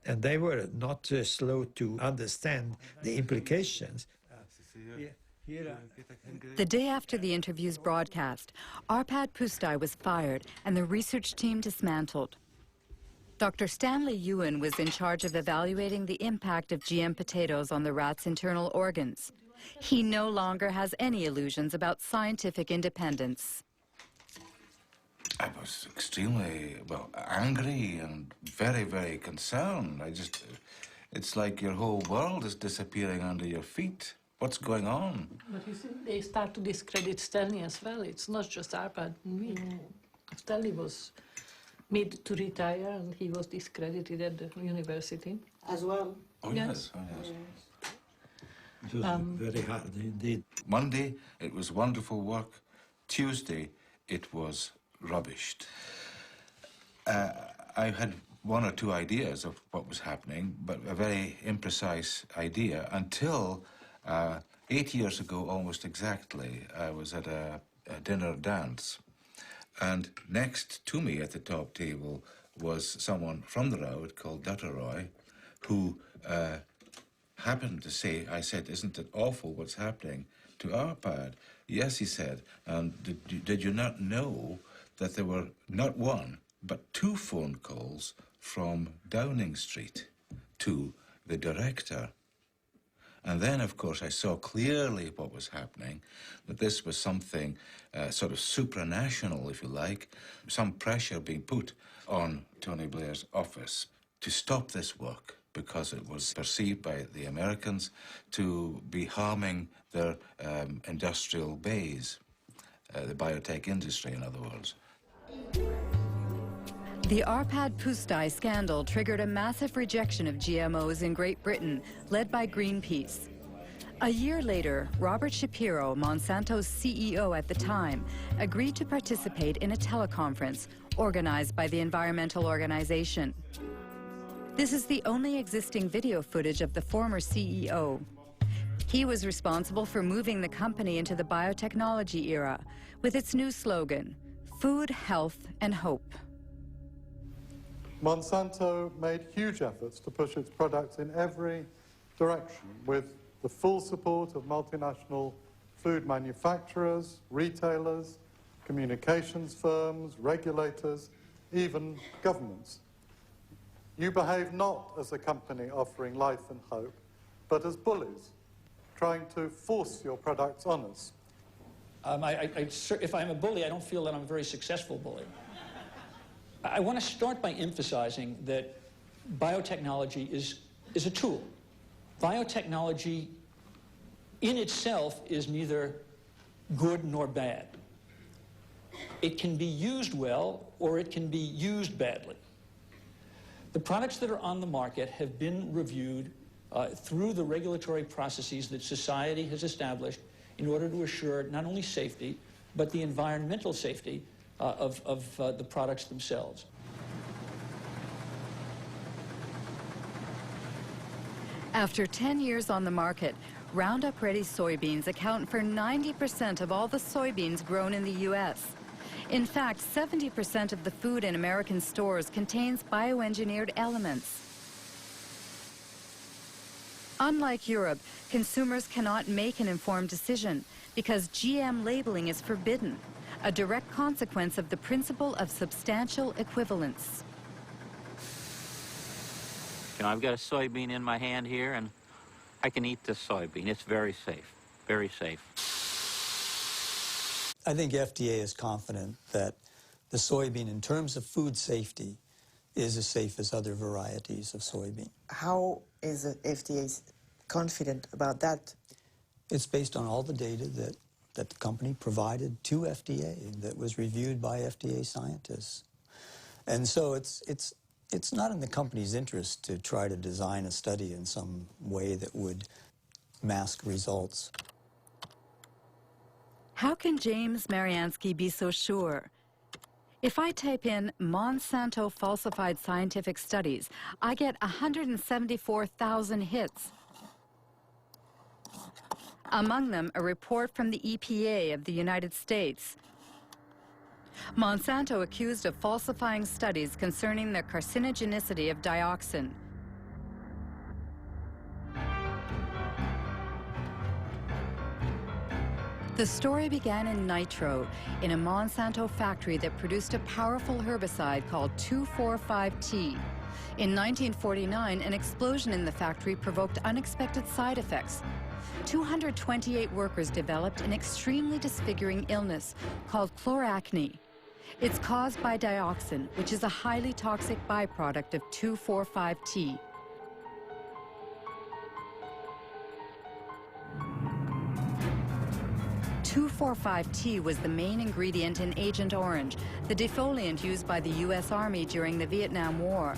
And they were not slow to understand the implications. The day after the interview's broadcast, Arpad Pusztai was fired and the research team dismantled. Dr. Stanley Ewan was in charge of evaluating the impact of GM potatoes on the rat's internal organs. He no longer has any illusions about scientific independence. I was extremely, well, angry and very, very concerned. It's like your whole world is disappearing under your feet. What's going on? But you see, they start to discredit Stanley as well. It's not just Arpad and me. Stanley was made to retire and he was discredited at the university. As well? Oh, yes. Oh, yes. It was very hard indeed. Monday, it was wonderful work. Tuesday, it was rubbished. I had one or two ideas of what was happening, but a very imprecise idea until 8 years ago, almost exactly, I was at a dinner dance. And next to me at the top table was someone from the Raud called Dutteroy, who happened to say, I said, isn't it awful what's happening to Arpad? Yes, he said, and did you not know that there were not one, but 2 phone calls from Downing Street to the director? And then, of course, I saw clearly what was happening, that this was something sort of supranational, if you like, some pressure being put on Tony Blair's office to stop this work because it was perceived by the Americans to be harming their industrial base, the biotech industry, in other words. The Arpad Pusztai scandal triggered a massive rejection of GMOs in Great Britain, led by Greenpeace. A year later, Robert Shapiro, Monsanto's CEO at the time, agreed to participate in a teleconference organized by the environmental organization. This is the only existing video footage of the former CEO. He was responsible for moving the company into the biotechnology era with its new slogan, Food, Health, and Hope. Monsanto made huge efforts to push its products in every direction with the full support of multinational food manufacturers, retailers, communications firms, regulators, even governments. You behave not as a company offering life and hope, but as bullies, trying to force your products on us. If I'm a bully, I don't feel that I'm a very successful bully. I want to start by emphasizing that biotechnology is a tool. Biotechnology in itself is neither good nor bad. It can be used well or it can be used badly. The products that are on the market have been reviewed through the regulatory processes that society has established in order to assure not only safety, but the environmental safety of the products themselves. After 10 years on the market, Roundup-ready soybeans account for 90% of all the soybeans grown in the U.S. In fact, 70% of the food in American stores contains bioengineered elements. Unlike Europe, consumers cannot make an informed decision because GM labeling is forbidden, a direct consequence of the principle of substantial equivalence. You know, I've got a soybean in my hand here, and I can eat this soybean. It's very safe, very safe. I think FDA is confident that the soybean, in terms of food safety, is as safe as other varieties of soybean. How is the FDA confident about that? It's based on all the data that the company provided to FDA that was reviewed by FDA scientists. And so it's not in the company's interest to try to design a study in some way that would mask results. How can James Mariansky be so sure? If I type in Monsanto falsified scientific studies, I get 174,000 hits. Among them, a report from the EPA of the United States. Monsanto accused of falsifying studies concerning the carcinogenicity of dioxin. The story began in Nitro, in a Monsanto factory that produced a powerful herbicide called 2,4,5-T. In 1949, an explosion in the factory provoked unexpected side effects. 228 workers developed an extremely disfiguring illness called chloracne. It's caused by dioxin, which is a highly toxic byproduct of 2,4,5-T. T was the main ingredient in Agent Orange, the defoliant used by the U.S. Army during the Vietnam War.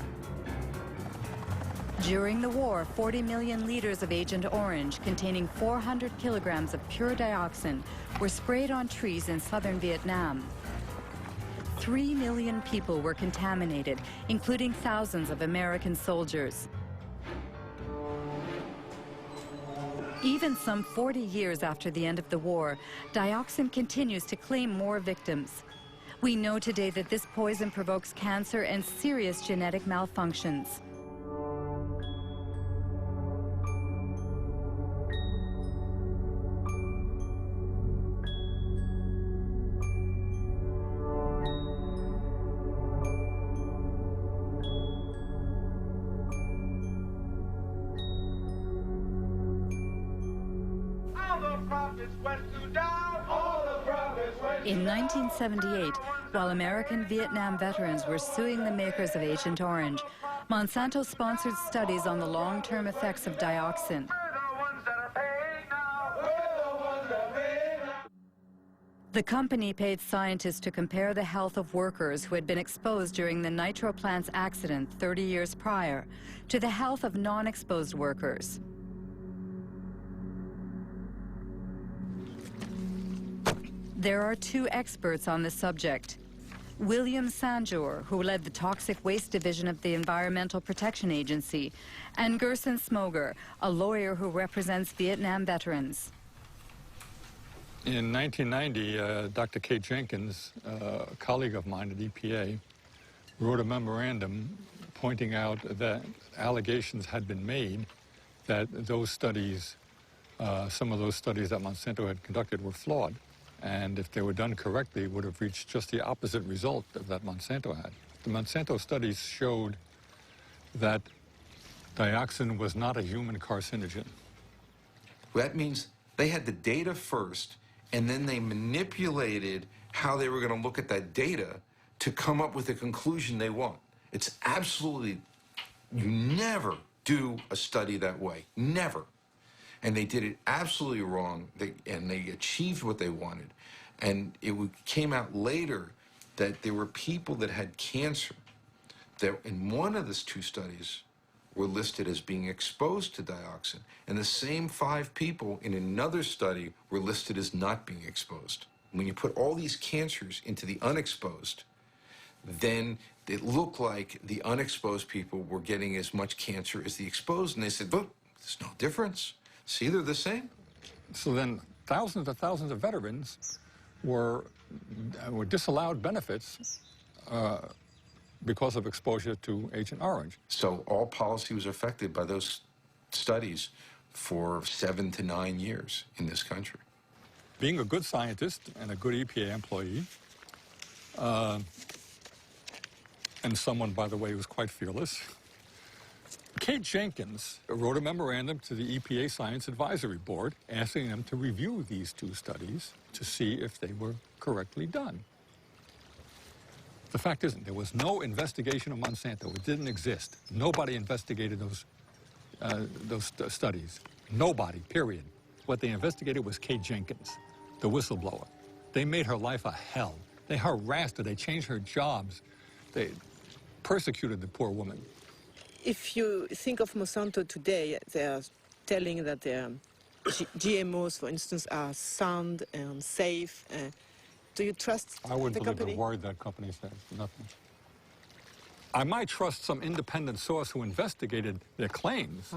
During the war, 40 million liters of Agent Orange, containing 400 kilograms of pure dioxin, were sprayed on trees in southern Vietnam. 3 million people were contaminated, including thousands of American soldiers. Even some 40 years after the end of the war, dioxin continues to claim more victims. We know today that this poison provokes cancer and serious genetic malfunctions. In 1978, while American Vietnam veterans were suing the makers of Agent Orange, Monsanto sponsored studies on the long-term effects of dioxin. The company paid scientists to compare the health of workers who had been exposed during the Nitro plant's accident 30 years prior to the health of non-exposed workers. There are two experts on the subject. William Sanjour, who led the Toxic Waste Division of the Environmental Protection Agency, and Gerson Smoger, a lawyer who represents Vietnam veterans. In 1990, Dr. Kate Jenkins, a colleague of mine at EPA, wrote a memorandum pointing out that allegations had been made that those studies, some of those studies that Monsanto had conducted were flawed. And if they were done correctly, would have reached just the opposite result of that Monsanto had. The Monsanto studies showed that dioxin was not a human carcinogen. That means they had the data first, and then they manipulated how they were going to look at that data to come up with the conclusion they want. It's absolutely, you never do a study that way, never. And they did it absolutely wrong, and they achieved what they wanted. And it came out later that there were people that had cancer that in one of these two studies were listed as being exposed to dioxin. And the same 5 people in another study were listed as not being exposed. When you put all these cancers into the unexposed, then it looked like the unexposed people were getting as much cancer as the exposed. And they said, "Look, there's no difference. See, they're the same." So then thousands of veterans were disallowed benefits because of exposure to Agent Orange. So all policy was affected by those studies for 7 to 9 years in this country. Being a good scientist and a good EPA employee, and someone, by the way, who was quite fearless, Kate Jenkins wrote a memorandum to the EPA Science Advisory Board asking them to review these 2 studies to see if they were correctly done. The fact isn't, there was no investigation of Monsanto. It didn't exist. Nobody investigated those studies. Nobody, period. What they investigated was Kate Jenkins, the whistleblower. They made her life a hell. They harassed her. They changed her jobs. They persecuted the poor woman. If you think of Monsanto today, they are telling that their GMOs, for instance, are sound and safe. Do you trust I wouldn't the believe company? a word that company says, nothing. I might trust some independent source who investigated their claims,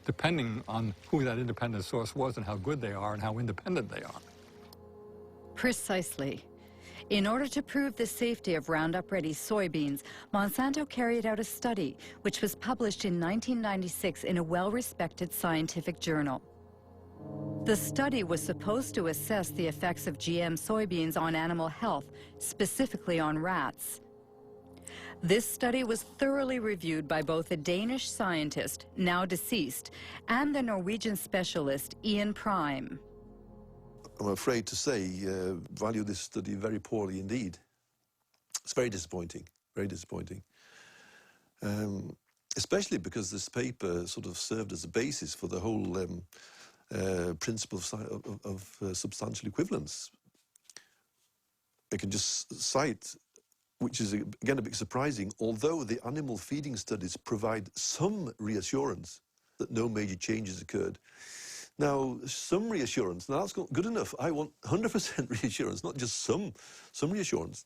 depending on who that independent source was and how good they are and how independent they are. Precisely. In order to prove the safety of Roundup Ready soybeans, Monsanto carried out a study which was published in 1996 in a well-respected scientific journal. The study was supposed to assess the effects of GM soybeans on animal health, specifically on rats. This study was thoroughly reviewed by both a Danish scientist, now deceased, and the Norwegian specialist Ian Prime. I'm afraid to say, value this study very poorly indeed. It's very disappointing, very disappointing. Especially because this paper sort of served as a basis for the whole principle of substantial equivalence. I can just cite, which is again a bit surprising, although the animal feeding studies provide some reassurance that no major changes occurred. Now, some reassurance, now that's good enough. I want 100% reassurance, not just some reassurance.